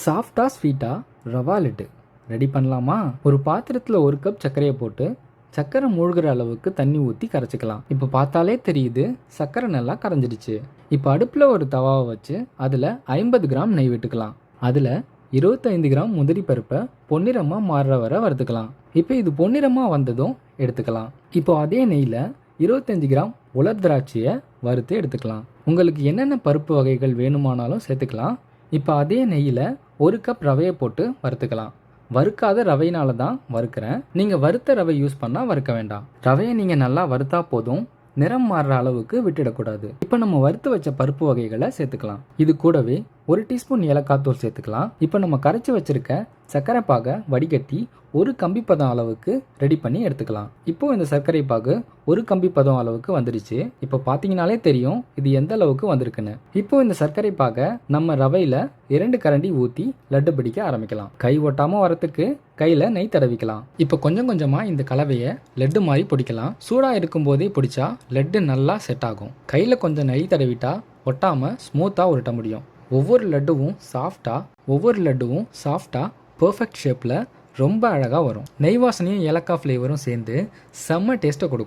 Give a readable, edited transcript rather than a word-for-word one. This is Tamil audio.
சாஃப்டா ஸ்வீட்டா ரவா லட்டு ரெடி பண்ணலாமா? ஒரு பாத்திரத்தில் 1 கப் சர்க்கரையை போட்டு சர்க்கரை மூழ்கிற அளவுக்கு தண்ணி ஊற்றி கரைச்சிக்கலாம். இப்போ பார்த்தாலே தெரியுது சர்க்கரை நல்லா கரைஞ்சிடுச்சு. இப்போ அடுப்பில் ஒரு தவாவை வச்சு அதில் 50 கிராம் நெய் விட்டுக்கலாம். அதில் 25 கிராம் முந்திரி பருப்பை பொன்னிறமாக மாறுற வரை வறுத்துக்கலாம். இப்போ இது பொன்னிறமாக வந்ததும் எடுத்துக்கலாம். இப்போ அதே நெய்யில் 25 கிராம் உலர் திராட்சையை வறுத்து எடுத்துக்கலாம். உங்களுக்கு என்னென்ன பருப்பு வகைகள் வேணுமானாலும் சேர்த்துக்கலாம். இப்போ அதே நெய்யில் 1 கப் ரவையை போட்டு வறுத்துக்கலாம். வறுக்காத ரவையினால தான் வறுக்கிறேன். நீங்கள் வறுத்த ரவை யூஸ் பண்ணால் வறுக்க வேண்டாம். ரவையை நீங்கள் நல்லா வறுத்தா போதும், நிறம் மாறுற அளவுக்கு விட்டுடக்கூடாது. இப்போ நம்ம வறுத்து வச்ச பருப்பு வகைகளை சேர்த்துக்கலாம். இது கூடவே 1 டீஸ்பூன் ஏலக்காய் தூள் சேர்த்துக்கலாம். இப்போ நம்ம கரைச்சி வச்சிருக்க சர்க்கரை பாகை வடிகட்டி 1 கம்பி பதம் அளவுக்கு ரெடி பண்ணி எடுத்துக்கலாம். இப்போ இந்த சர்க்கரை பாகு 1 கம்பி பதம் அளவுக்கு வந்துடுச்சு. இப்போ பார்த்தீங்கனாலே தெரியும் இது எந்த அளவுக்கு வந்திருக்குன்னு. இப்போ இந்த சர்க்கரை பாகை நம்ம ரவையில் 2 கரண்டி ஊற்றி லட்டு பிடிக்க ஆரம்பிக்கலாம். கை ஒட்டாமல் வரத்துக்கு கையில் நெய் தடவிக்கலாம். இப்போ கொஞ்சம் கொஞ்சமாக இந்த கலவையை லட்டு மாதிரி பிடிக்கலாம். சூடாக இருக்கும் போதே பிடிச்சா லட்டு நல்லா செட் ஆகும். கையில் கொஞ்சம் நெய் தடவிட்டா ஒட்டாமல் ஸ்மூத்தாக உருட்ட முடியும். ஒவ்வொரு லட்டுவும் சாஃப்டாக பர்ஃபெக்ட் ஷேப்பில் ரொம்ப அழகாக வரும். நெய் வாசனையும் ஏலக்காய் ஃப்ளேவரும் சேர்ந்து செம்ம டேஸ்ட்டை கொடுக்கும்.